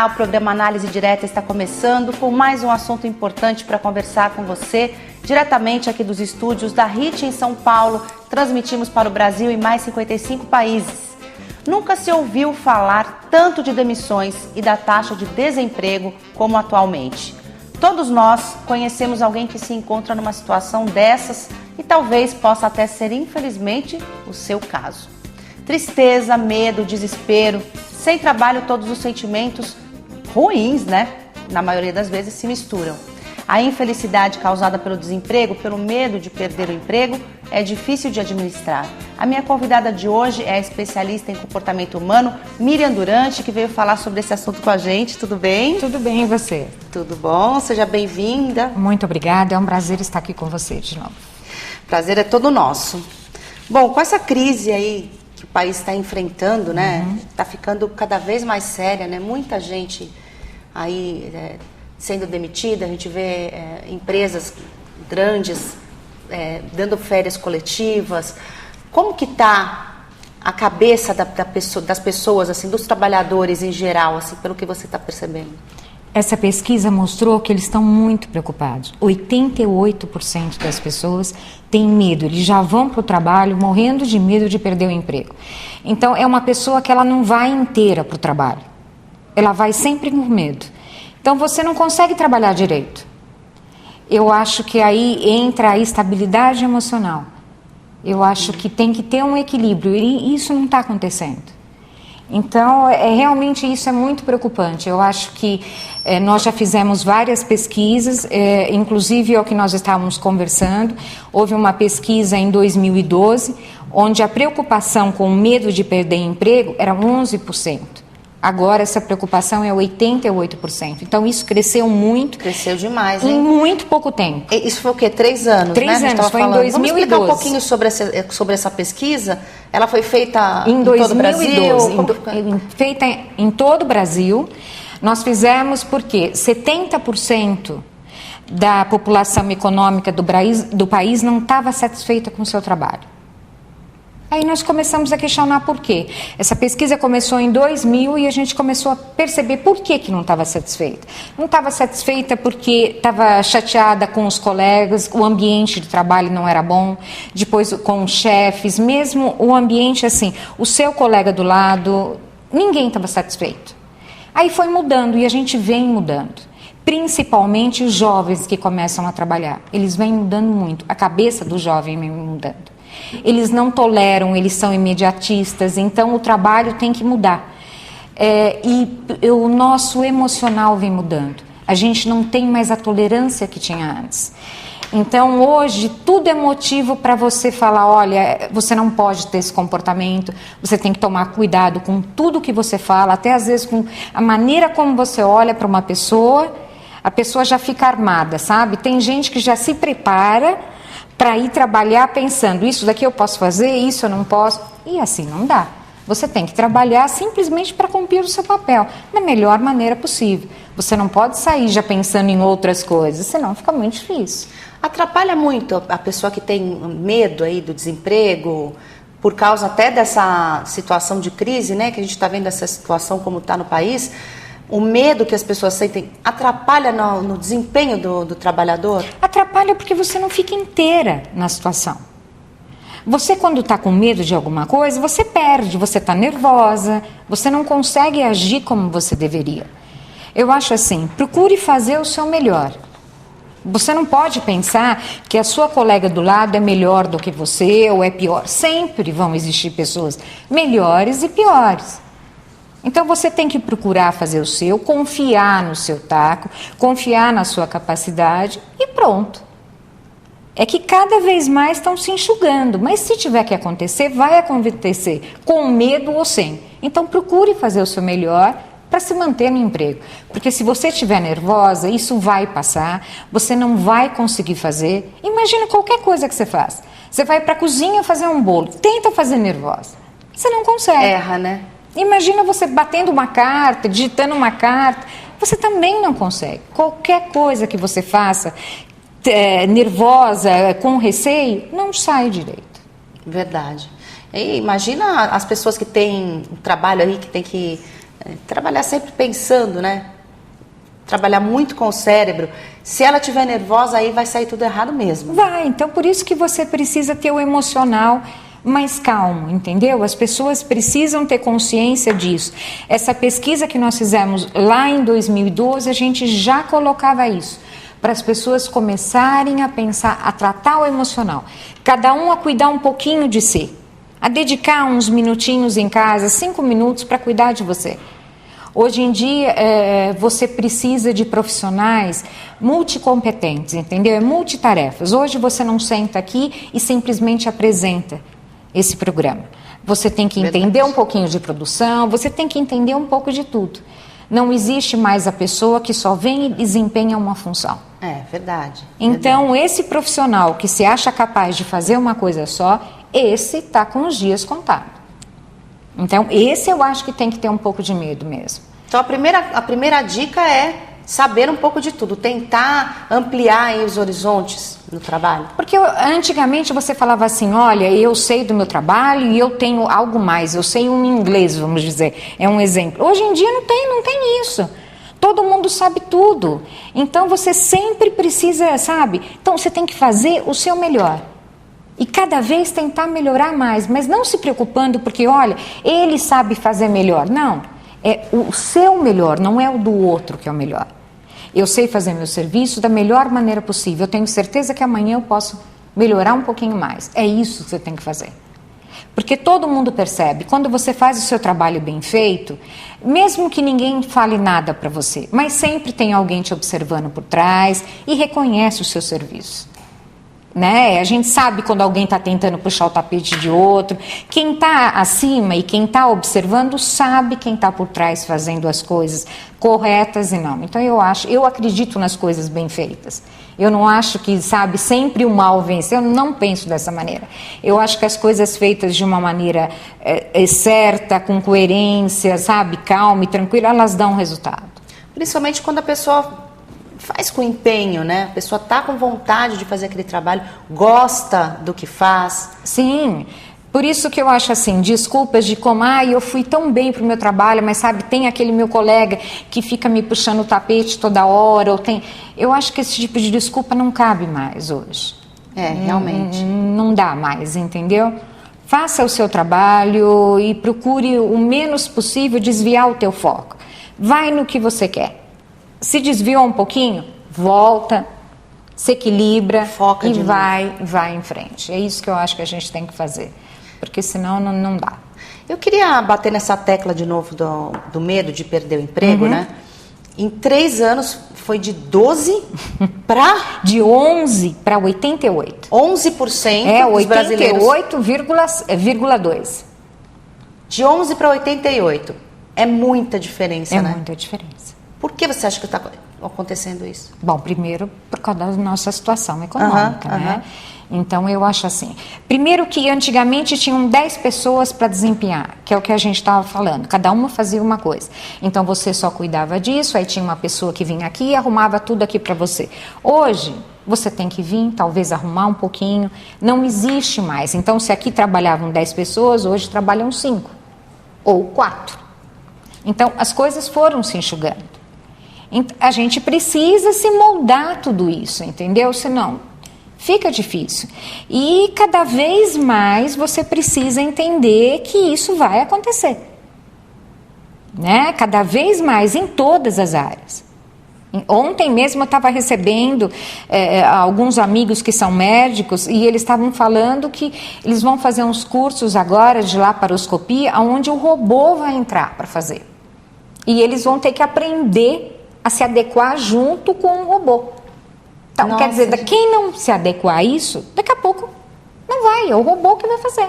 Olá, o programa Análise Direta está começando com mais um assunto importante para conversar com você, diretamente aqui dos estúdios da HIT em São Paulo. Transmitimos para o Brasil e mais 55 países. Nunca se ouviu falar tanto de demissões e da taxa de desemprego como atualmente. Todos nós conhecemos alguém que se encontra numa situação dessas e talvez possa até ser, infelizmente, o seu caso. Tristeza, medo, desespero, sem trabalho todos os sentimentos ruins, né? Na maioria das vezes se misturam. A infelicidade causada pelo desemprego, pelo medo de perder o emprego, é difícil de administrar. A minha convidada de hoje é a especialista em comportamento humano, Miriam Durante, que veio falar sobre esse assunto com a gente. Tudo bem? Tudo bem, e você? Tudo bom, seja bem-vinda. Muito obrigada, é um prazer estar aqui com você de novo. Prazer é todo nosso. Bom, com essa crise aí que o país está enfrentando, né? Está ficando cada vez mais séria, né? Muita gente aí sendo demitida, a gente vê empresas grandes dando férias coletivas. Como que está a cabeça das pessoas, assim, dos trabalhadores em geral, assim, pelo que você está percebendo? Essa pesquisa mostrou que eles estão muito preocupados. 88% das pessoas têm medo, eles já vão para o trabalho morrendo de medo de perder o emprego. Então, é uma pessoa que ela não vai inteira para o trabalho, ela vai sempre com medo. Então, você não consegue trabalhar direito. Eu acho que aí entra a estabilidade emocional. Eu acho que tem que ter um equilíbrio e isso não está acontecendo. Então, realmente isso é muito preocupante. Eu acho que nós já fizemos várias pesquisas, inclusive é o que nós estávamos conversando. Houve uma pesquisa em 2012, onde a preocupação com o medo de perder emprego era 11%. Agora essa preocupação é 88%. Então isso cresceu muito. Cresceu demais, hein? Em muito pouco tempo. Isso foi o quê? 3 anos, 3 né? anos, foi falando. em 2012. Vamos explicar um pouquinho sobre essa pesquisa? Ela foi feita em todo o Brasil? Feita em todo o Brasil. Nós fizemos porque 70% da população econômica do país não estava satisfeita com o seu trabalho. Aí nós começamos a questionar por quê. Essa pesquisa começou em 2000 e a gente começou a perceber por que não estava satisfeita. Não estava satisfeita porque estava chateada com os colegas, o ambiente de trabalho não era bom, depois com os chefes, mesmo o ambiente assim, o seu colega do lado, ninguém estava satisfeito. Aí foi mudando e a gente vem mudando. Principalmente os jovens que começam a trabalhar. Eles vêm mudando muito, a cabeça do jovem vem mudando. Eles não toleram, eles são imediatistas, então o trabalho tem que mudar. E o nosso emocional vem mudando. A gente não tem mais a tolerância que tinha antes. Então hoje tudo é motivo para você falar, olha, você não pode ter esse comportamento, você tem que tomar cuidado com tudo que você fala, até às vezes com a maneira como você olha para uma pessoa, a pessoa já fica armada, sabe? Tem gente que já se prepara para ir trabalhar pensando, isso daqui eu posso fazer, isso eu não posso, e assim não dá. Você tem que trabalhar simplesmente para cumprir o seu papel, da melhor maneira possível. Você não pode sair já pensando em outras coisas, senão fica muito difícil. Atrapalha muito a pessoa que tem medo aí do desemprego, por causa até dessa situação de crise, né, que a gente está vendo essa situação como está no país. O medo que as pessoas sentem atrapalha no desempenho do trabalhador? Atrapalha porque você não fica inteira na situação. Você, quando está com medo de alguma coisa, você perde, você está nervosa, você não consegue agir como você deveria. Eu acho assim, procure fazer o seu melhor. Você não pode pensar que a sua colega do lado é melhor do que você ou é pior. Sempre vão existir pessoas melhores e piores. Então você tem que procurar fazer o seu, confiar no seu taco, confiar na sua capacidade e pronto. É que cada vez mais estão se enxugando, mas se tiver que acontecer, vai acontecer, com medo ou sem. Então procure fazer o seu melhor para se manter no emprego. Porque se você estiver nervosa, isso vai passar, você não vai conseguir fazer. Imagina qualquer coisa que você faz. Você vai para a cozinha fazer um bolo, tenta fazer nervosa. Você não consegue. Erra, né? Imagina você batendo uma carta, digitando uma carta, você também não consegue. Qualquer coisa que você faça, nervosa, com receio, não sai direito. Verdade. E imagina as pessoas que têm um trabalho aí, que tem que trabalhar sempre pensando, né? Trabalhar muito com o cérebro. Se ela estiver nervosa, aí vai sair tudo errado mesmo. Vai, então por isso que você precisa ter o emocional mais calmo, entendeu? As pessoas precisam ter consciência disso. Essa pesquisa que nós fizemos lá em 2012, a gente já colocava isso, para as pessoas começarem a pensar, a tratar o emocional. Cada um a cuidar um pouquinho de si, a dedicar uns minutinhos em casa, 5 minutos para cuidar de você. Hoje em dia, você precisa de profissionais multicompetentes, entendeu? É multitarefas. Hoje você não senta aqui e simplesmente apresenta esse programa. Você tem que entender um pouquinho de produção, você tem que entender um pouco de tudo. Não existe mais a pessoa que só vem e desempenha uma função. É, verdade. Então, esse profissional que se acha capaz de fazer uma coisa só, esse está com os dias contados. Então, esse eu acho que tem que ter um pouco de medo mesmo. Então, a primeira dica é saber um pouco de tudo, tentar ampliar aí os horizontes no trabalho. Porque antigamente você falava assim, olha, eu sei do meu trabalho e eu tenho algo mais, eu sei um inglês, vamos dizer, é um exemplo. Hoje em dia não tem isso. Todo mundo sabe tudo. Então, você sempre precisa, sabe? Então, você tem que fazer o seu melhor. E cada vez tentar melhorar mais, mas não se preocupando porque, olha, ele sabe fazer melhor. Não, é o seu melhor, não é o do outro que é o melhor. Eu sei fazer meu serviço da melhor maneira possível. Eu tenho certeza que amanhã eu posso melhorar um pouquinho mais. É isso que você tem que fazer. Porque todo mundo percebe, quando você faz o seu trabalho bem feito, mesmo que ninguém fale nada para você, mas sempre tem alguém te observando por trás e reconhece o seu serviço. Né? A gente sabe quando alguém está tentando puxar o tapete de outro. Quem está acima e quem está observando sabe quem está por trás fazendo as coisas corretas e não. Então eu acredito nas coisas bem feitas. Eu não acho que, sabe, sempre o mal vence. Eu não penso dessa maneira. Eu acho que as coisas feitas de uma maneira certa, com coerência, sabe, calma e tranquila, elas dão resultado. Principalmente quando a pessoa faz com empenho, né? A pessoa tá com vontade de fazer aquele trabalho, gosta do que faz. Sim, por isso que eu acho assim, desculpas de como, eu fui tão bem pro meu trabalho, mas sabe, tem aquele meu colega que fica me puxando o tapete toda hora, ou tem... Eu acho que esse tipo de desculpa não cabe mais hoje. Realmente. Não dá mais, entendeu? Faça o seu trabalho e procure o menos possível desviar o teu foco. Vai no que você quer. Se desviou um pouquinho, volta, se equilibra, foca e vai em frente. É isso que eu acho que a gente tem que fazer, porque senão não dá. Eu queria bater nessa tecla de novo do medo de perder o emprego, né? Em 3 anos foi de 12 para... De 11 para 88. 11% dos brasileiros... 88,2. De 11 para 88. É muita diferença, né? É muita diferença. Por que você acha que está acontecendo isso? Bom, primeiro, por causa da nossa situação econômica, né? Então, eu acho assim. Primeiro que antigamente tinham 10 pessoas para desempenhar, que é o que a gente estava falando. Cada uma fazia uma coisa. Então, você só cuidava disso, aí tinha uma pessoa que vinha aqui e arrumava tudo aqui para você. Hoje, você tem que vir, talvez arrumar um pouquinho. Não existe mais. Então, se aqui trabalhavam 10 pessoas, hoje trabalham 5 ou 4. Então, as coisas foram se enxugando. A gente precisa se moldar tudo isso, entendeu? Senão fica difícil. E cada vez mais você precisa entender que isso vai acontecer. Né? Cada vez mais em todas as áreas. Ontem mesmo eu estava recebendo alguns amigos que são médicos e eles estavam falando que eles vão fazer uns cursos agora de laparoscopia onde o robô vai entrar para fazer. E eles vão ter que aprender a se adequar junto com o robô. Então, nossa, quer dizer, quem não se adequar a isso, daqui a pouco não vai, é o robô que vai fazer.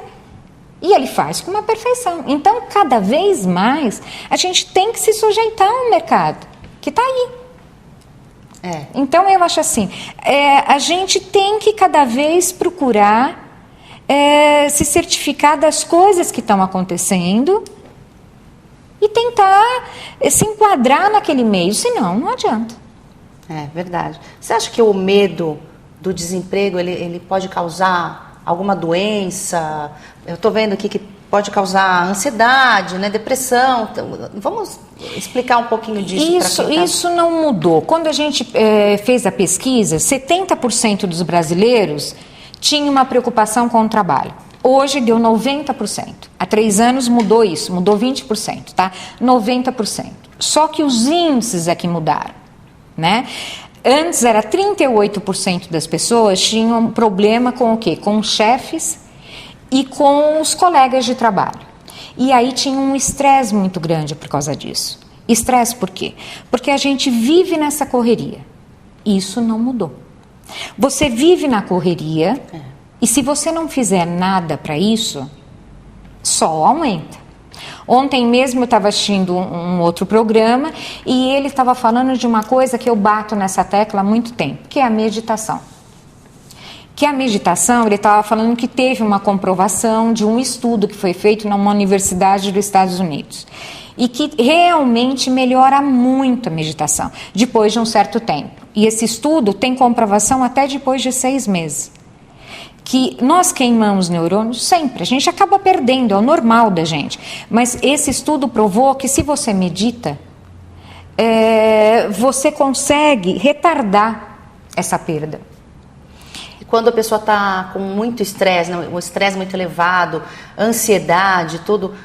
E ele faz com uma perfeição. Então, cada vez mais, a gente tem que se sujeitar ao mercado, que está aí. Então, eu acho assim, a gente tem que cada vez procurar se certificar das coisas que estão acontecendo e tentar se enquadrar naquele meio, senão não adianta. É verdade. Você acha que o medo do desemprego ele pode causar alguma doença? Eu estou vendo aqui que pode causar ansiedade, né, depressão. Então, vamos explicar um pouquinho disso. Isso não mudou. Quando a gente fez a pesquisa, 70% dos brasileiros tinham uma preocupação com o trabalho. Hoje deu 90%. Há 3 anos mudou isso, mudou 20%, tá? 90%. Só que os índices é que mudaram, né? Antes era 38% das pessoas tinham problema com o quê? Com os chefes e com os colegas de trabalho. E aí tinha um estresse muito grande por causa disso. Estresse por quê? Porque a gente vive nessa correria. Isso não mudou. Você vive na correria e se você não fizer nada para isso, só aumenta. Ontem mesmo eu estava assistindo um outro programa e ele estava falando de uma coisa que eu bato nessa tecla há muito tempo, que é a meditação. Que a meditação, ele estava falando que teve uma comprovação de um estudo que foi feito numa universidade dos Estados Unidos e que realmente melhora muito a meditação depois de um certo tempo. E esse estudo tem comprovação até depois de 6 meses. Que nós queimamos neurônios sempre, a gente acaba perdendo, é o normal da gente. Mas esse estudo provou que se você medita, você consegue retardar essa perda. E quando a pessoa está com muito estresse, um estresse muito elevado, ansiedade, tudo,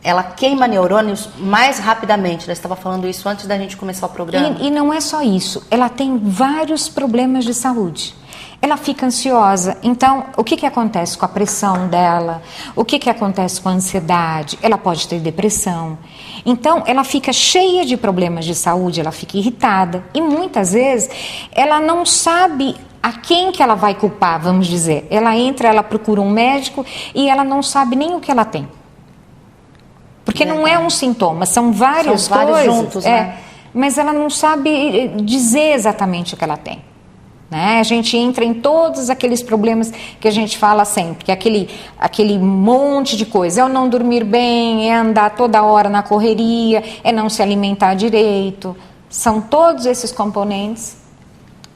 ela queima neurônios mais rapidamente. Você estava falando isso antes da gente começar o programa. E não é só isso, ela tem vários problemas de saúde. Ela fica ansiosa. Então, o que acontece com a pressão dela? O que acontece com a ansiedade? Ela pode ter depressão. Então, ela fica cheia de problemas de saúde, ela fica irritada. E muitas vezes, ela não sabe a quem que ela vai culpar, vamos dizer. Ela procura um médico e ela não sabe nem o que ela tem. Porque não é um sintoma, são várias coisas. Juntos, né? Mas ela não sabe dizer exatamente o que ela tem. Né? A gente entra em todos aqueles problemas que a gente fala sempre, que é aquele monte de coisa, é o não dormir bem, é andar toda hora na correria, é não se alimentar direito, são todos esses componentes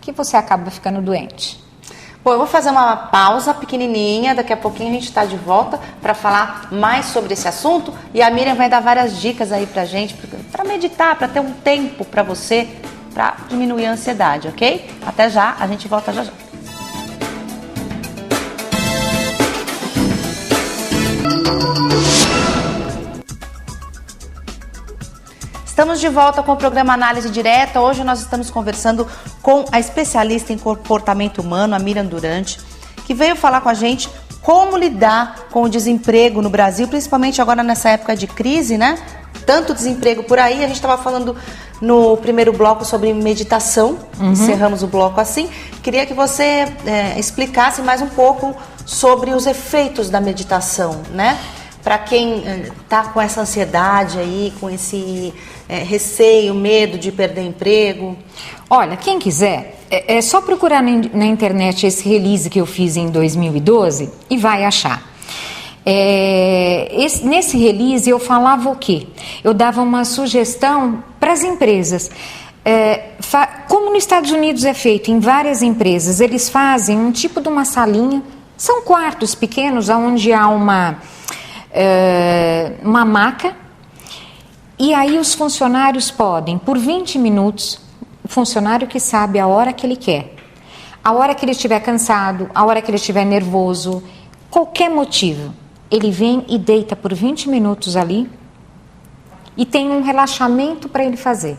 que você acaba ficando doente. Bom, eu vou fazer uma pausa pequenininha, daqui a pouquinho a gente está de volta para falar mais sobre esse assunto e a Miriam vai dar várias dicas aí pra gente, para meditar, para ter um tempo para você, para diminuir a ansiedade, ok? Até já, a gente volta já já. Estamos de volta com o programa Análise Direta. Hoje nós estamos conversando com a especialista em comportamento humano, a Miriam Durante, que veio falar com a gente como lidar com o desemprego no Brasil, principalmente agora nessa época de crise, né? Tanto desemprego por aí, a gente estava falando no primeiro bloco sobre meditação, encerramos o bloco assim. Queria que você explicasse mais um pouco sobre os efeitos da meditação, né? Para quem está com essa ansiedade aí, com esse receio, medo de perder emprego. Olha, quem quiser, é só procurar na internet esse release que eu fiz em 2012 e vai achar. Nesse release eu falava o quê? Eu dava uma sugestão para as empresas. Como nos Estados Unidos é feito em várias empresas, eles fazem um tipo de uma salinha, são quartos pequenos onde há uma maca, e aí os funcionários podem, por 20 minutos, o funcionário que sabe a hora que ele quer, a hora que ele estiver cansado, a hora que ele estiver nervoso, qualquer motivo, ele vem e deita por 20 minutos ali e tem um relaxamento para ele fazer.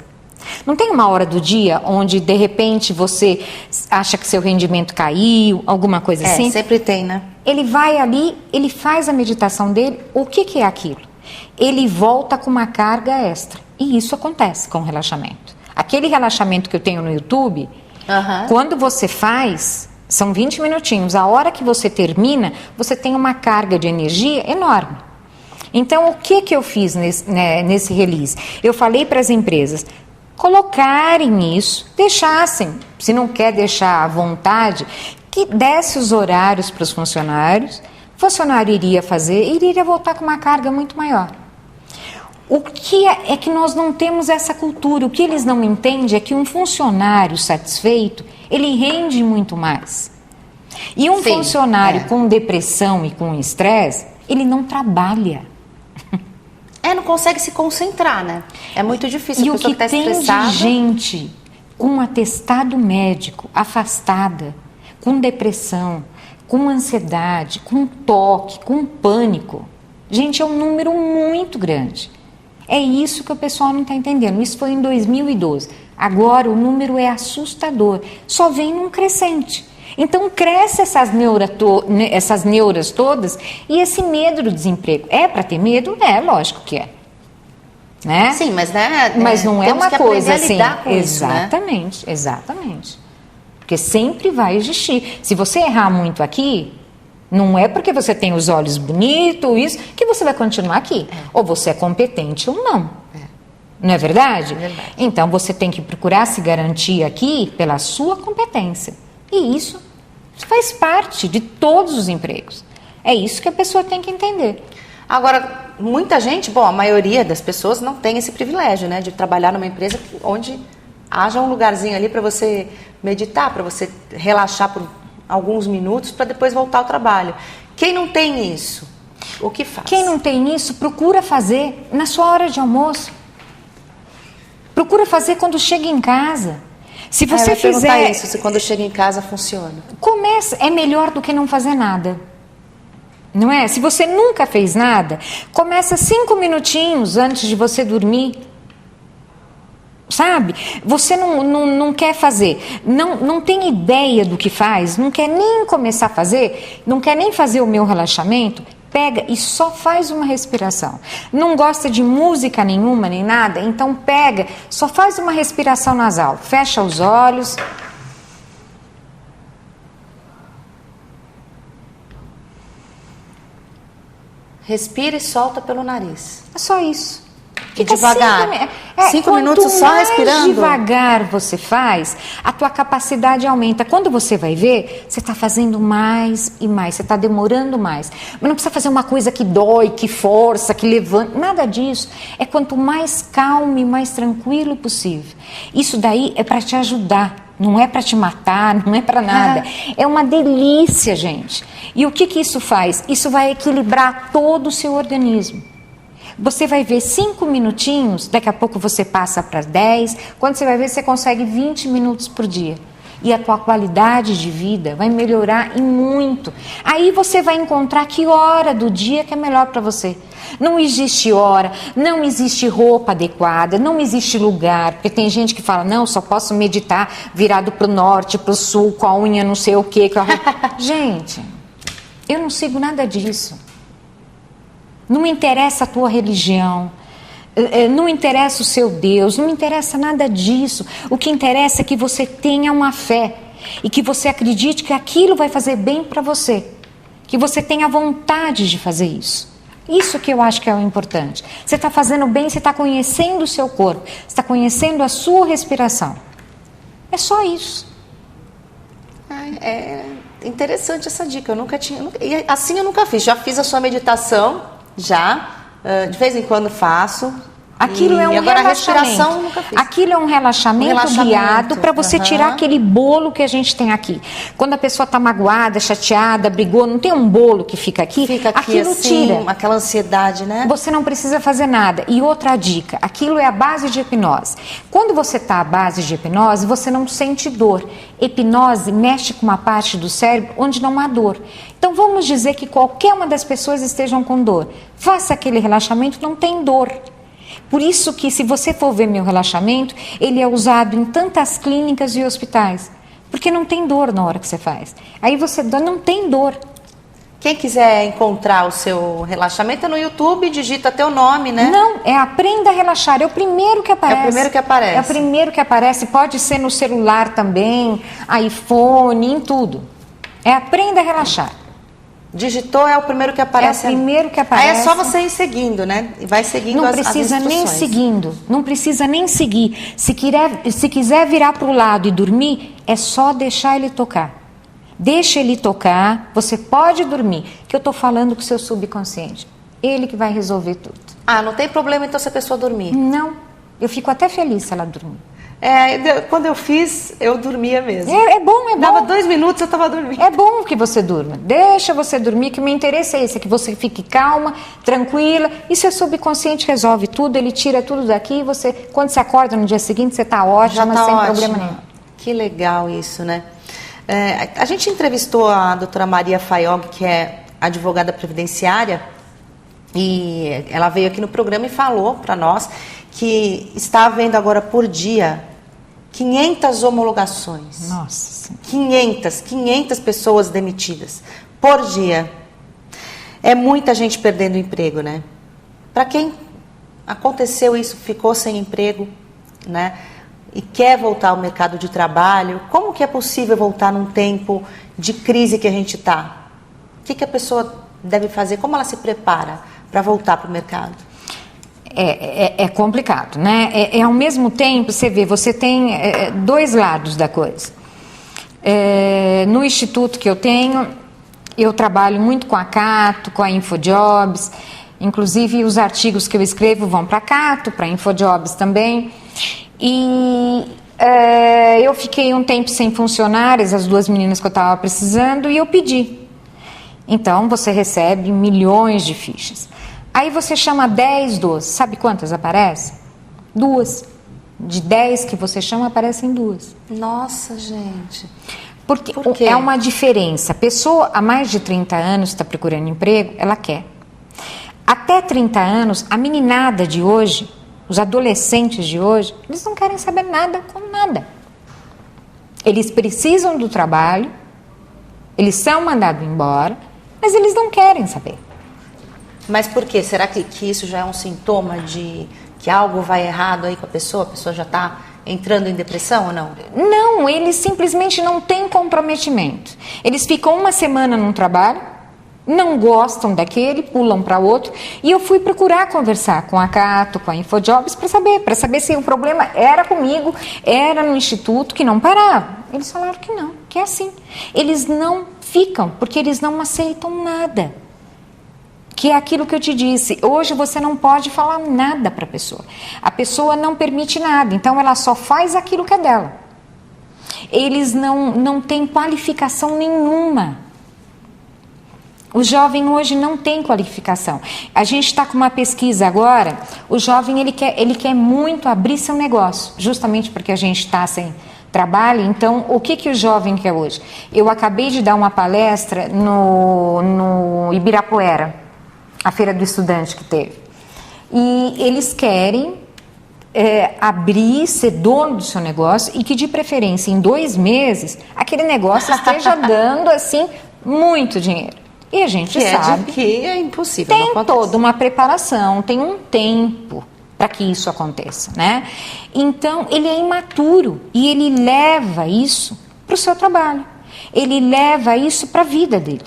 Não tem uma hora do dia onde, de repente, você acha que seu rendimento caiu, alguma coisa assim? Sempre tem, né? Ele vai ali, ele faz a meditação dele. O que é aquilo? Ele volta com uma carga extra. E isso acontece com o relaxamento. Aquele relaxamento que eu tenho no YouTube, quando você faz, são 20 minutinhos. A hora que você termina, você tem uma carga de energia enorme. Então, o que eu fiz nesse release? Eu falei para as empresas colocarem isso, deixassem, se não quer deixar à vontade, que desse os horários para os funcionários, o funcionário iria fazer e iria voltar com uma carga muito maior. O que é que nós não temos essa cultura, o que eles não entendem é que um funcionário satisfeito, ele rende muito mais. E um Sim, funcionário com depressão e com estresse, ele não trabalha. Não consegue se concentrar, né? É muito difícil. E a o pessoa que tá tem estressada. de gente com atestado médico, afastada, com depressão, com ansiedade, com toque, com pânico. Gente, é um número muito grande. É isso que o pessoal não está entendendo. Isso foi em 2012. Agora o número é assustador. Só vem num crescente. Então cresce essas neuras todas e esse medo do desemprego. É para ter medo? É, lógico que é. Né? Sim, mas Mas não é uma coisa assim. Lidar com Exatamente, isso, né? Exatamente. Porque sempre vai existir. Se você errar muito aqui, não é porque você tem os olhos bonitos, isso, que você vai continuar aqui. Ou você é competente ou não. Não é verdade? É verdade. Então você tem que procurar se garantir aqui pela sua competência. E isso faz parte de todos os empregos. É isso que a pessoa tem que entender. Agora, muita gente, a maioria das pessoas não tem esse privilégio, né? De trabalhar numa empresa onde haja um lugarzinho ali para você meditar, para você relaxar por alguns minutos, para depois voltar ao trabalho. Quem não tem isso, o que faz? Quem não tem isso, procura fazer na sua hora de almoço. Procura fazer quando chega em casa. Se você fizer isso, se quando chega em casa funciona. Começa, é melhor do que não fazer nada. Não é? Se você nunca fez nada, começa 5 minutinhos antes de você dormir. Sabe? Você não quer fazer, não tem ideia do que faz, não quer nem começar a fazer, não quer nem fazer o meu relaxamento, pega e só faz uma respiração. Não gosta de música nenhuma, nem nada, então pega, só faz uma respiração nasal, fecha os olhos. Respira e solta pelo nariz. É só isso. E devagar. 5 minutos só respirando. Quanto mais devagar você faz, a tua capacidade aumenta. Quando você vai ver, você está fazendo mais e mais, você está demorando mais. Mas não precisa fazer uma coisa que dói, que força, que levanta, nada disso. É quanto mais calmo e mais tranquilo possível. Isso daí é para te ajudar. Não é para te matar, não é para nada. É uma delícia, gente. E o que isso faz? Isso vai equilibrar todo o seu organismo. Você vai ver 5 minutinhos, daqui a pouco você passa para 10, quando você vai ver, você consegue 20 minutos por dia. E a tua qualidade de vida vai melhorar em muito. Aí você vai encontrar que hora do dia que é melhor para você. Não existe hora, não existe roupa adequada, não existe lugar. Porque tem gente que fala, não, só posso meditar virado para o norte, para o sul, com a unha não sei o quê. Gente, eu não sigo nada disso. Não me interessa a tua religião, não me interessa o seu Deus, não me interessa nada disso. O que interessa é que você tenha uma fé e que você acredite que aquilo vai fazer bem para você, que você tenha vontade de fazer isso. Isso que eu acho que é o importante. Você está fazendo bem, você está conhecendo o seu corpo, você está conhecendo a sua respiração. É só isso. É interessante essa dica, eu nunca tinha... E assim eu nunca fiz, já fiz a sua meditação... de vez em quando faço. Aquilo é um agora relaxamento. A respiração eu nunca fiz. Aquilo é um relaxamento guiado para você tirar aquele bolo que a gente tem aqui. Quando a pessoa está magoada, chateada, brigou, não tem um bolo que fica aqui? Fica aqui aquilo assim, tira. Aquela ansiedade, né? Você não precisa fazer nada. E outra dica, aquilo é a base de hipnose. Quando você está à base de hipnose, você não sente dor. Hipnose mexe com uma parte do cérebro onde não há dor. Então vamos dizer que qualquer uma das pessoas estejam com dor. Faça aquele relaxamento, não tem dor. Por isso que, se você for ver meu relaxamento, ele é usado em tantas clínicas e hospitais. Porque não tem dor na hora que você faz. Aí você não tem dor. Quem quiser encontrar o seu relaxamento é no YouTube, digita teu nome, né? Não, é Aprenda a Relaxar, é o primeiro que aparece. É o primeiro que aparece. É o primeiro que aparece, pode ser no celular também, iPhone, em tudo. É Aprenda a Relaxar. Digitou, é o primeiro que aparece. É o primeiro que aparece. Aí é só você ir seguindo, né? E vai seguindo as instruções. Não precisa nem seguindo, não precisa nem seguir. Se quiser virar para o lado e dormir, é só deixar ele tocar. Deixa ele tocar, você pode dormir. Que eu estou falando com o seu subconsciente. Ele que vai resolver tudo. Não tem problema então se a pessoa dormir? Não, eu fico até feliz se ela dormir. Quando eu fiz, eu dormia mesmo. É bom. Dava 2 minutos, eu estava dormindo. É bom que você durma. Deixa você dormir, que o meu interesse é esse, que você fique calma, tranquila. E seu subconsciente resolve tudo, ele tira tudo daqui. Você, quando você acorda no dia seguinte, você está ótima, sem problema nenhum. Que legal isso, né? A gente entrevistou a doutora Maria Fayog, que é advogada previdenciária, e ela veio aqui no programa e falou para nós que está havendo agora por dia 500 homologações. Nossa. 500 pessoas demitidas por dia. É muita gente perdendo emprego, né? Para quem aconteceu isso, ficou sem emprego, né? E quer voltar ao mercado de trabalho, como que é possível voltar num tempo de crise que a gente está? O que a pessoa deve fazer? Como ela se prepara para voltar para o mercado? É complicado, né? Ao mesmo tempo, você tem dois lados da coisa. No instituto que eu tenho, eu trabalho muito com a Cato, com a InfoJobs, inclusive os artigos que eu escrevo vão para a Cato, para a InfoJobs também. E eu fiquei um tempo sem funcionários, as 2 meninas que eu estava precisando, e eu pedi. Então, você recebe milhões de fichas. Aí você chama 10, 12. Sabe quantas aparecem? 2. De 10 que você chama, aparecem 2. Nossa, gente. Por quê? É uma diferença. A pessoa há mais de 30 anos está procurando emprego, ela quer. Até 30 anos, a meninada de hoje, os adolescentes de hoje, eles não querem saber nada com nada. Eles precisam do trabalho, eles são mandados embora, mas eles não querem saber. Mas por quê? Será que isso já é um sintoma de que algo vai errado aí com a pessoa já está entrando em depressão ou não? Não, eles simplesmente não têm comprometimento. Eles ficam uma semana num trabalho, não gostam daquele, pulam para outro, e eu fui procurar conversar com a Cato, com a InfoJobs, para saber se o problema era comigo, era no instituto, que não parava. Eles falaram que não, que é assim. Eles não ficam, porque eles não aceitam nada. Que é aquilo que eu te disse, hoje você não pode falar nada para a pessoa. A pessoa não permite nada, então ela só faz aquilo que é dela. Eles não têm qualificação nenhuma. O jovem hoje não tem qualificação. A gente está com uma pesquisa agora, o jovem ele quer muito abrir seu negócio, justamente porque a gente está sem trabalho. Então, o que o jovem quer hoje? Eu acabei de dar uma palestra no Ibirapuera, a Feira do Estudante que teve. E eles querem abrir, ser dono do seu negócio e que, de preferência, em 2 meses, aquele negócio esteja dando, assim, muito dinheiro. E a gente sabe que é impossível. Tem toda uma preparação, tem um tempo para que isso aconteça, né? Então, ele é imaturo e ele leva isso para o seu trabalho. Ele leva isso para a vida dele.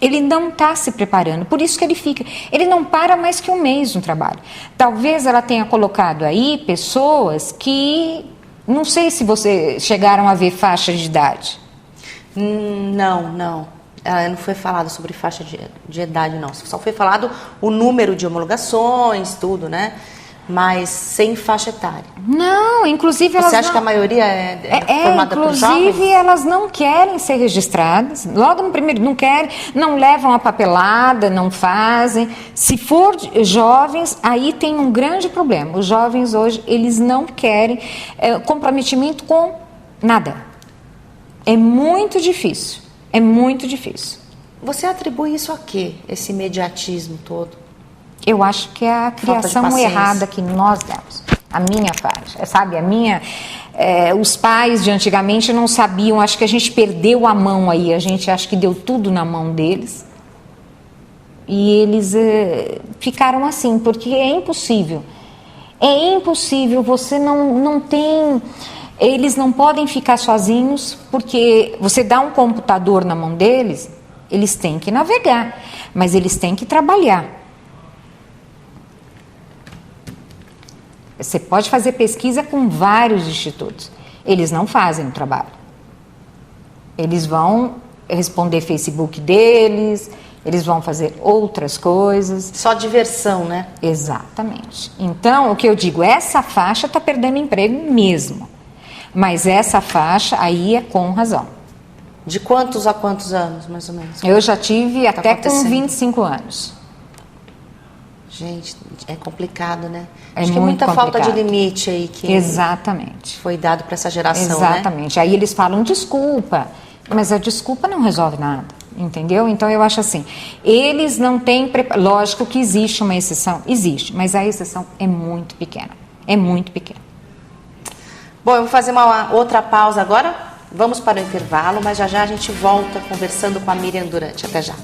Ele não está se preparando, por isso que ele fica. Ele não para mais que 1 mês no trabalho. Talvez ela tenha colocado aí pessoas que... Não sei se vocês chegaram a ver faixa de idade. Não. Não foi falado sobre faixa de idade, não. Só foi falado o número de homologações, tudo, né? Mas sem faixa etária. Não, inclusive elas Você acha que a maioria é formada por jovens? Inclusive elas não querem ser registradas. Logo no primeiro, não querem, não levam a papelada, não fazem. Se for jovens, aí tem um grande problema. Os jovens hoje, eles não querem comprometimento com nada. É muito difícil. É muito difícil. Você atribui isso a quê? Esse imediatismo todo? Eu acho que é a criação errada que nós demos. A minha faixa, sabe? Os pais de antigamente não sabiam, acho que a gente perdeu a mão aí, a gente acha que deu tudo na mão deles. E eles ficaram assim, porque é impossível. É impossível, você não tem... Eles não podem ficar sozinhos, porque você dá um computador na mão deles, eles têm que navegar, mas eles têm que trabalhar. Você pode fazer pesquisa com vários institutos. Eles não fazem o trabalho. Eles vão responder Facebook deles, eles vão fazer outras coisas. Só diversão, né? Exatamente. Então, o que eu digo, essa faixa está perdendo emprego mesmo. Mas essa faixa aí é com razão. De quantos a quantos anos, mais ou menos? Eu já tive até com 25 anos. Gente, é complicado, né? É Acho que é muito muita falta complicado. de limite aí que Exatamente. foi dado para essa geração, né? Exatamente. Aí eles falam desculpa, mas a desculpa não resolve nada, entendeu? Então eu acho assim, eles não têm... Lógico que existe uma exceção, existe, mas a exceção é muito pequena, é muito pequena. Bom, eu vou fazer uma outra pausa agora, vamos para o intervalo, mas já já a gente volta conversando com a Miriam Durante. Até já.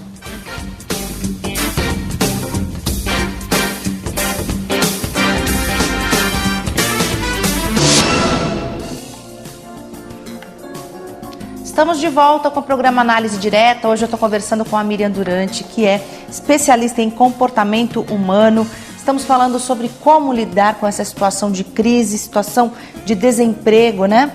Estamos de volta com o programa Análise Direta. Hoje eu estou conversando com a Miriam Durante, que é especialista em comportamento humano. Estamos falando sobre como lidar com essa situação de crise, situação de desemprego, né?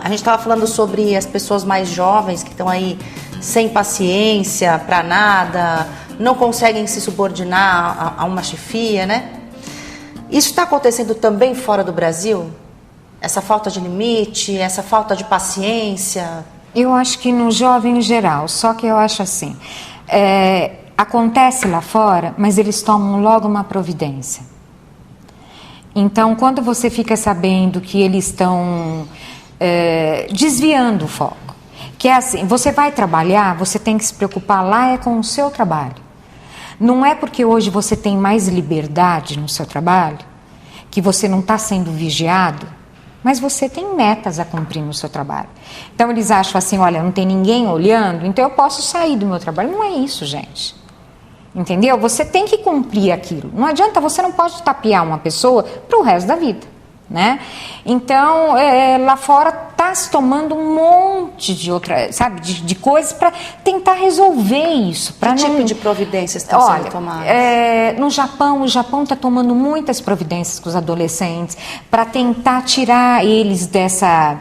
A gente estava falando sobre as pessoas mais jovens que estão aí sem paciência para nada, não conseguem se subordinar a uma chefia, né? Isso está acontecendo também fora do Brasil? Essa falta de limite, essa falta de paciência? Eu acho que no jovem em geral, só que eu acho assim, acontece lá fora, mas eles tomam logo uma providência. Então, quando você fica sabendo que eles estão desviando o foco, que é assim, você vai trabalhar, você tem que se preocupar lá com o seu trabalho. Não é porque hoje você tem mais liberdade no seu trabalho, que você não está sendo vigiado, mas você tem metas a cumprir no seu trabalho. Então eles acham assim, olha, não tem ninguém olhando, então eu posso sair do meu trabalho. Não é isso, gente. Entendeu? Você tem que cumprir aquilo. Não adianta, você não pode tapear uma pessoa para o resto da vida, né? Então, lá fora está se tomando um monte de outras, sabe, de coisas para tentar resolver isso. Que tipo de providências estão sendo tomadas? No Japão, o Japão está tomando muitas providências com os adolescentes para tentar tirar eles dessa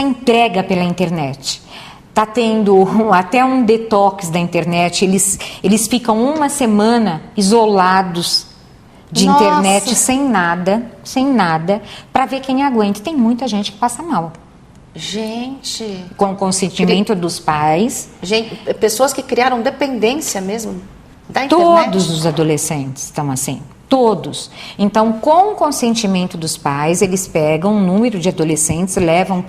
entrega pela internet. Está tendo até um detox da internet, eles ficam uma semana isolados de Nossa. internet sem nada, para ver quem aguenta. Tem muita gente que passa mal. Gente... Com consentimento dos pais. Gente, pessoas que criaram dependência mesmo da internet. Todos os adolescentes estão assim. Todos. Então, com o consentimento dos pais, eles pegam um número de adolescentes, levam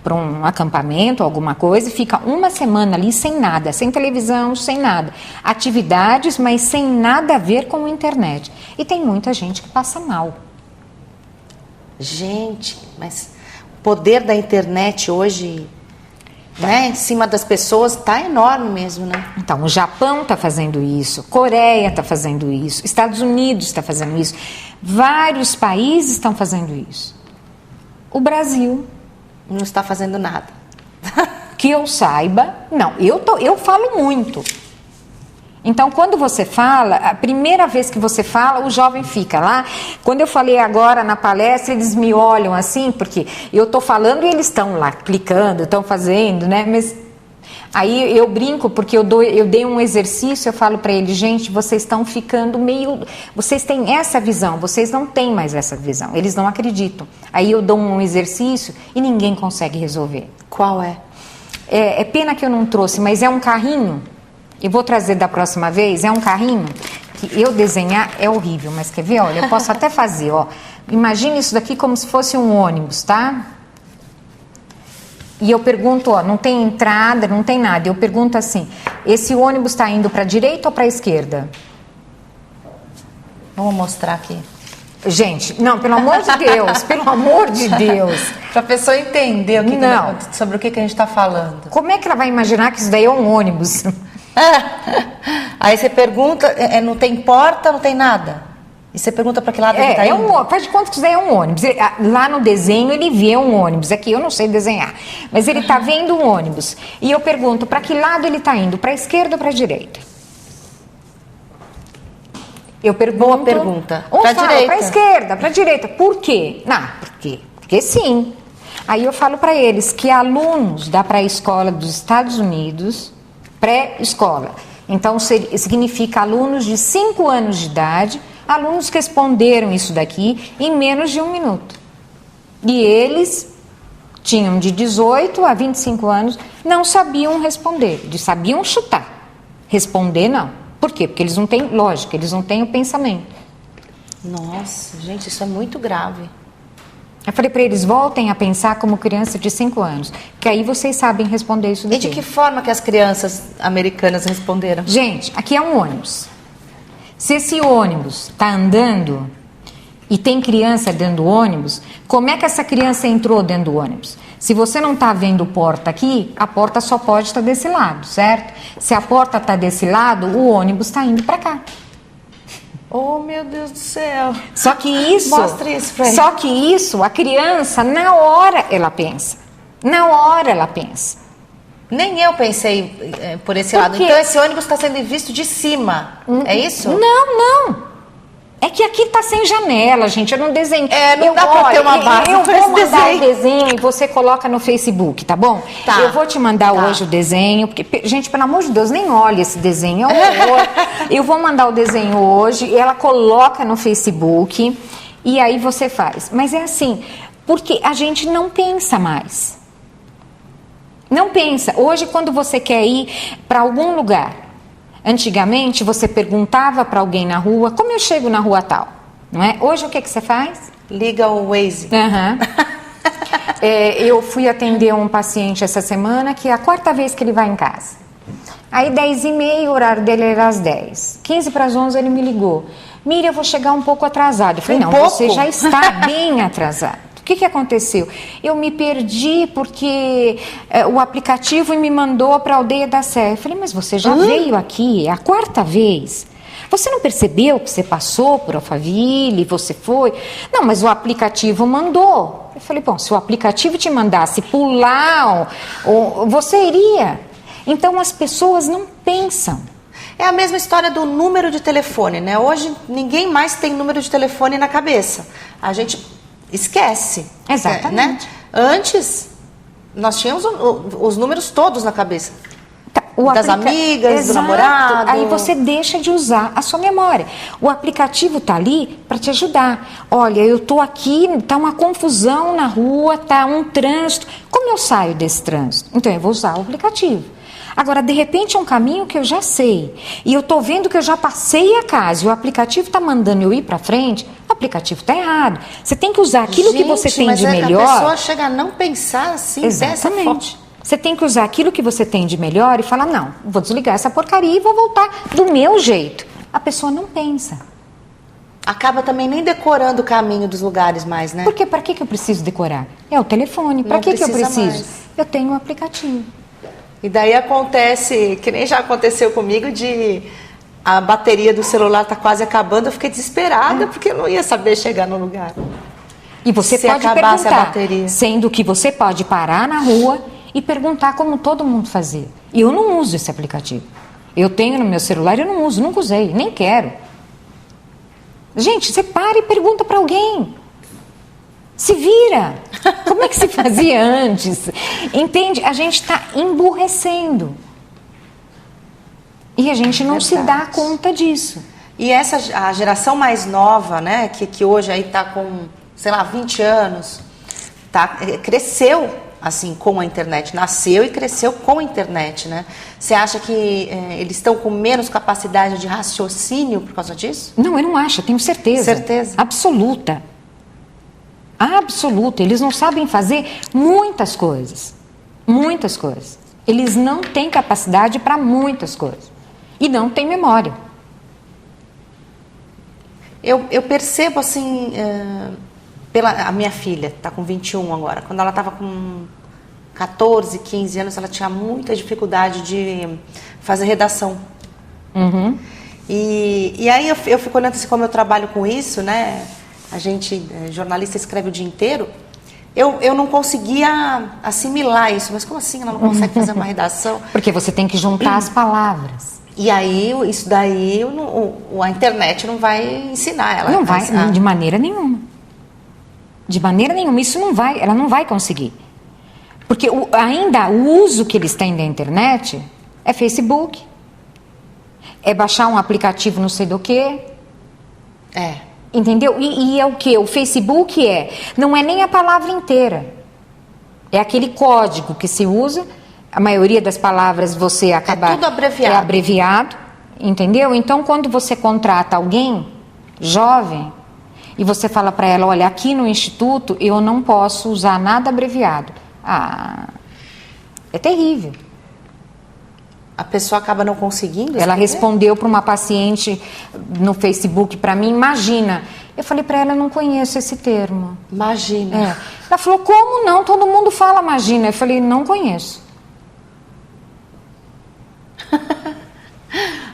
para um acampamento, alguma coisa, e fica uma semana ali sem nada, sem televisão, sem nada. Atividades, mas sem nada a ver com a internet. E tem muita gente que passa mal. Gente, mas o poder da internet hoje, né, em cima das pessoas está enorme mesmo, né? Então, o Japão está fazendo isso, Coreia está fazendo isso, Estados Unidos está fazendo isso, vários países estão fazendo isso. O Brasil não está fazendo nada. Que eu saiba, não, eu falo muito. Então, quando você fala, a primeira vez que você fala, o jovem fica lá. Quando eu falei agora na palestra, eles me olham assim, porque eu estou falando e eles estão lá clicando, estão fazendo, né? Mas aí eu brinco, porque eu dei um exercício, eu falo para eles, gente, vocês estão ficando meio... Vocês têm essa visão, vocês não têm mais essa visão, eles não acreditam. Aí eu dou um exercício e ninguém consegue resolver. Qual é? É pena que eu não trouxe, mas é um carrinho. Eu vou trazer da próxima vez, é um carrinho que eu desenhar é horrível, mas quer ver? Olha, eu posso até fazer, ó. Imagine isso daqui como se fosse um ônibus, tá? E eu pergunto, ó, não tem entrada, não tem nada. Eu pergunto assim, esse ônibus está indo para a direita ou para a esquerda? Vamos mostrar aqui. Gente, não, pelo amor de Deus, pelo amor de Deus. Para a pessoa entender sobre o que a gente está falando. Como é que ela vai imaginar que isso daí é um ônibus? Aí você pergunta, não tem porta, não tem nada. E você pergunta para que lado ele está indo? Faz de conta que isso daí é um ônibus. Lá no desenho ele vê um ônibus. Aqui eu não sei desenhar, mas ele está vendo um ônibus. E eu pergunto para que lado ele está indo, para a esquerda ou para a direita? Eu pergunto. Boa pergunta. Para a direita. Para a esquerda, para a direita. Por quê? Por quê? Porque sim. Aí eu falo para eles que alunos da pré-escola dos Estados Unidos pré-escola. Então, significa alunos de 5 anos de idade, alunos que responderam isso daqui em menos de 1 minuto. E eles tinham de 18 a 25 anos, não sabiam responder, sabiam chutar. Responder, não. Por quê? Porque eles não têm lógica, eles não têm o pensamento. Nossa, gente, isso é muito grave. Eu falei para eles, voltem a pensar como criança de 5 anos, que aí vocês sabem responder isso daqui. E de que forma que as crianças americanas responderam? Gente, aqui é um ônibus. Se esse ônibus está andando e tem criança dentro do ônibus, como é que essa criança entrou dentro do ônibus? Se você não está vendo porta aqui, a porta só pode estar desse lado, certo? Se a porta está desse lado, o ônibus está indo para cá. Oh, meu Deus do céu. Só que isso... Mostre isso pra ele. Só que isso, a criança, na hora ela pensa. Na hora ela pensa. Nem eu pensei por esse lado. Então esse ônibus está sendo visto de cima, é isso? Não. É que aqui tá sem janela, gente. Eu não desenho. Não dá pra ter uma base. Eu vou mandar o desenho e você coloca no Facebook, tá bom? Tá. Eu vou te mandar hoje o desenho, porque, gente, pelo amor de Deus, nem olhe esse desenho. É um horror. Eu vou mandar o desenho hoje, ela coloca no Facebook e aí você faz. Mas é assim, porque a gente não pensa mais. Não pensa. Hoje, quando você quer ir para algum lugar, antigamente você perguntava para alguém na rua, como eu chego na rua tal, não é? Hoje o que você faz? Liga o Waze. Eu fui atender um paciente essa semana que é a 4ª vez que ele vai em casa. Aí 10h30, o horário dele era às 10. 15 para as 11 ele me ligou. Miriam, eu vou chegar um pouco atrasado. Eu falei, não, você já está bem atrasado. O que aconteceu? Eu me perdi porque o aplicativo me mandou para a Aldeia da Sé. Eu falei, mas você já veio aqui, é a 4ª vez. Você não percebeu que você passou por Alphaville, você foi? Não, mas o aplicativo mandou. Eu falei, bom, se o aplicativo te mandasse pular, você iria. Então as pessoas não pensam. É a mesma história do número de telefone, né? Hoje ninguém mais tem número de telefone na cabeça. A gente esquece. Exatamente. Né? Antes, nós tínhamos os números todos na cabeça. Das amigas, do namorado. Aí você deixa de usar a sua memória. O aplicativo está ali para te ajudar. Olha, eu estou aqui, está uma confusão na rua, está um trânsito. Como eu saio desse trânsito? Então eu vou usar o aplicativo. Agora, de repente, é um caminho que eu já sei. E eu estou vendo que eu já passei a casa e o aplicativo está mandando eu ir para frente. O aplicativo está errado. Você tem que usar aquilo que você tem de melhor. A pessoa chega a não pensar assim, dessa forma. Você tem que usar aquilo que você tem de melhor e falar, não, vou desligar essa porcaria e vou voltar do meu jeito. A pessoa não pensa. Acaba também nem decorando o caminho dos lugares mais, né? Porque para que eu preciso decorar? É o telefone. Para que eu preciso? Mais. Eu tenho um aplicativo. E daí acontece, que nem já aconteceu comigo, de a bateria do celular tá quase acabando, eu fiquei desesperada porque eu não ia saber chegar no lugar. E você pode perguntar, sendo que você pode parar na rua e perguntar como todo mundo fazia. E eu não uso esse aplicativo. Eu tenho no meu celular, eu não uso, nunca usei, nem quero. Gente, você para e pergunta para alguém. Se vira. Como é que se fazia antes? Entende? A gente está emburrecendo. E a gente não se dá conta disso. E a geração mais nova, né, que hoje aí está com, sei lá, 20 anos, cresceu assim com a internet, nasceu e cresceu com a internet, né? Você acha que eles estão com menos capacidade de raciocínio por causa disso? Não, eu não acho, eu tenho certeza. Certeza? Absoluta. Absoluta. Eles não sabem fazer muitas coisas. Muitas coisas. Eles não têm capacidade para muitas coisas. E não têm memória. Eu percebo assim... a minha filha está com 21 agora. Quando ela estava com 14, 15 anos, ela tinha muita dificuldade de fazer redação. Uhum. E aí eu fico olhando assim, como eu trabalho com isso, né? A gente, jornalista, escreve o dia inteiro. Eu não conseguia assimilar isso. Mas como assim ela não consegue fazer uma redação? Porque você tem que juntar as palavras. E aí, isso daí, a internet não vai ensinar ela. Não vai, de maneira nenhuma. De maneira nenhuma, ela não vai conseguir. Porque ainda o uso que eles têm da internet É Facebook. É baixar um aplicativo não sei do que. Entendeu? E é o que? O Facebook não é nem a palavra inteira. É aquele código que se usa. A maioria das palavras você acaba... É tudo abreviado. É abreviado, entendeu? Então, quando você contrata alguém jovem e você fala para ela, olha, aqui no Instituto eu não posso usar nada abreviado. É terrível. A pessoa acaba não conseguindo? Ela respondeu para uma paciente no Facebook para mim, imagina. Eu falei para ela, eu não conheço esse termo. Imagina. Ela falou, como não? Todo mundo fala imagina. Eu falei, não conheço.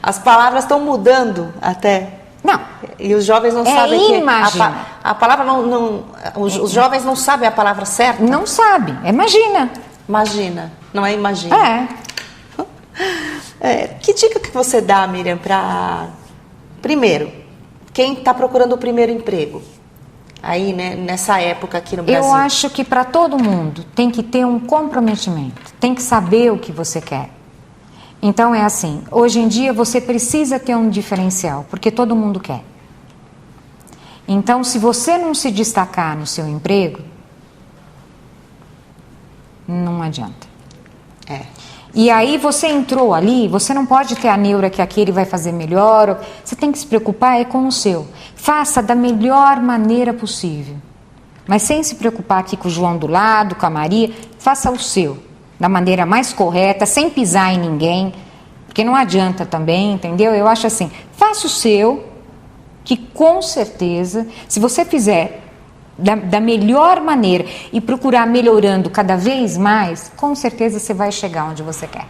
As palavras estão mudando até. Não. E os jovens não sabem imagina. que a palavra não os jovens não sabem a palavra certa. Não sabe. É imagina. Imagina. Não é imagina. Que dica que você dá, Miriam, para... Primeiro, quem está procurando o primeiro emprego? Aí, né, nessa época aqui no Brasil. Eu acho que para todo mundo tem que ter um comprometimento. Tem que saber o que você quer. Então é assim, hoje em dia você precisa ter um diferencial, porque todo mundo quer. Então, se você não se destacar no seu emprego, não adianta. E aí você entrou ali, você não pode ter a neura que aquele vai fazer melhor. Você tem que se preocupar com o seu. Faça da melhor maneira possível. Mas sem se preocupar aqui com o João do lado, com a Maria, faça o seu. Da maneira mais correta, sem pisar em ninguém. Porque não adianta também, entendeu? Eu acho assim, faça o seu, que com certeza, se você fizer da melhor maneira e procurar melhorando cada vez mais, com certeza você vai chegar onde você quer.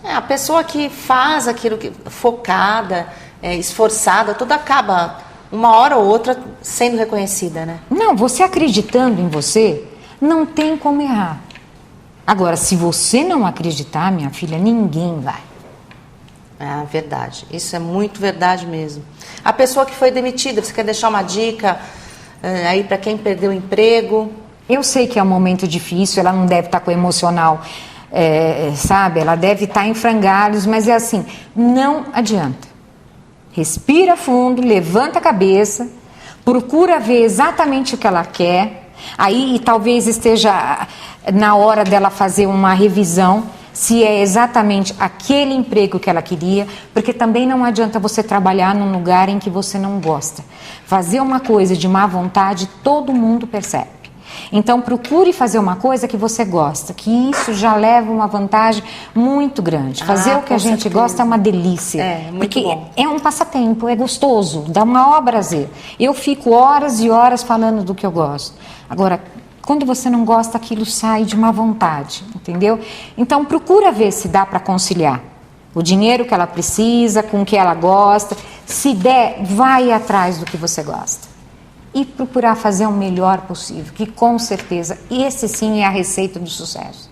A pessoa que faz aquilo focada, esforçada, tudo acaba uma hora ou outra sendo reconhecida, né? Não, você acreditando em você, não tem como errar. Agora, se você não acreditar, minha filha, ninguém vai. Verdade. Isso é muito verdade mesmo. A pessoa que foi demitida, você quer deixar uma dica aí para quem perdeu o emprego? Eu sei que é um momento difícil, ela não deve estar com o emocional, sabe? Ela deve estar em frangalhos, mas é assim, não adianta. Respira fundo, levanta a cabeça, procura ver exatamente o que ela quer. Aí talvez esteja na hora dela fazer uma revisão, se é exatamente aquele emprego que ela queria, porque também não adianta você trabalhar num lugar em que você não gosta. Fazer uma coisa de má vontade, todo mundo percebe. Então procure fazer uma coisa que você gosta, que isso já leva uma vantagem muito grande. Fazer o que a gente gosta é uma delícia. Muito bom. Porque é um passatempo, é gostoso, dá um maior prazer. Eu fico horas e horas falando do que eu gosto. Agora, quando você não gosta, aquilo sai de má vontade, entendeu? Então procura ver se dá para conciliar o dinheiro que ela precisa com o que ela gosta. Se der, vai atrás do que você gosta. E procurar fazer o melhor possível, que com certeza, esse sim é a receita do sucesso.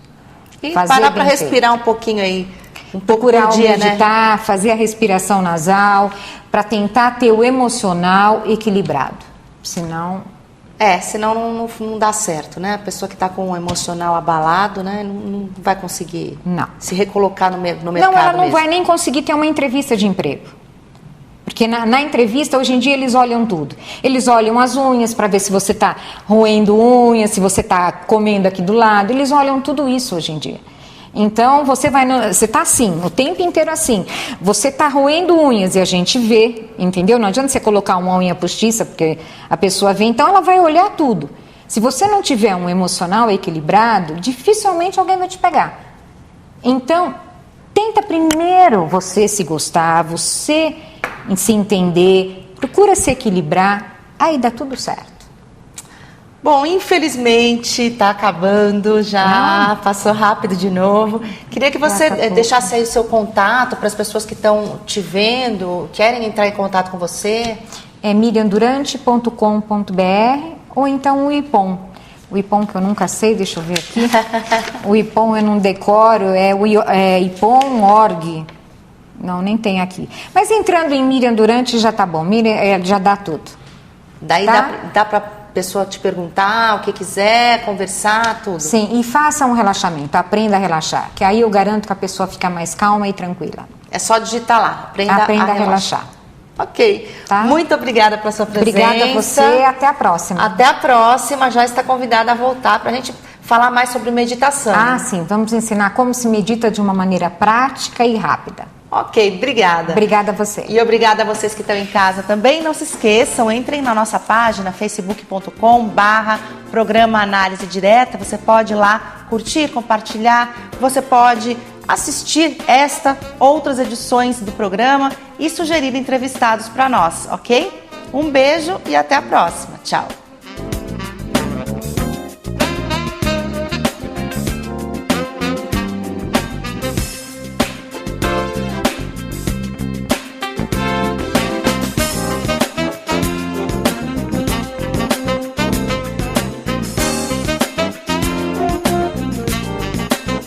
E parar para respirar um pouquinho aí, um pouco por dia, meditar, né? Fazer a respiração nasal, para tentar ter o emocional equilibrado. Senão não dá certo, né? A pessoa que está com o emocional abalado, né? Não vai conseguir se recolocar no mercado. Não, ela não vai nem conseguir ter uma entrevista de emprego. Porque na entrevista, hoje em dia, eles olham tudo. Eles olham as unhas para ver se você está roendo unhas, se você está comendo aqui do lado. Eles olham tudo isso hoje em dia. Então, você está assim, o tempo inteiro assim. Você está roendo unhas e a gente vê, entendeu? Não adianta você colocar uma unha postiça, porque a pessoa vê. Então, ela vai olhar tudo. Se você não tiver um emocional equilibrado, dificilmente alguém vai te pegar. Então, tenta primeiro você se gostar, você se entender, procura se equilibrar, aí dá tudo certo. Bom, infelizmente está acabando já, passou rápido de novo. Queria que você deixasse aí o seu contato para as pessoas que estão te vendo, querem entrar em contato com você. É miriamdurante.com.br ou então o IPOM. O IPOM que eu nunca sei, deixa eu ver aqui. O IPOM eu não decoro, é IPOM.org. Não, nem tem aqui. Mas entrando em Miriam Durante já tá bom. Miriam já dá tudo. Daí tá? dá para pessoa te perguntar o que quiser, conversar, tudo. Sim, e faça um relaxamento, aprenda a relaxar, que aí eu garanto que a pessoa fica mais calma e tranquila. É só digitar lá, aprenda a relaxar. Ok. Tá? Muito obrigada pela sua presença. Obrigada a você, até a próxima. Até a próxima, já está convidada a voltar para a gente falar mais sobre meditação. Ah, sim, vamos ensinar como se medita de uma maneira prática e rápida. Ok, obrigada. Obrigada a você. E obrigada a vocês que estão em casa também. Não se esqueçam, entrem na nossa página facebook.com/programa Análise Direta. Você pode ir lá curtir, compartilhar, você pode assistir outras edições do programa e sugerir entrevistados para nós, ok? Um beijo e até a próxima. Tchau.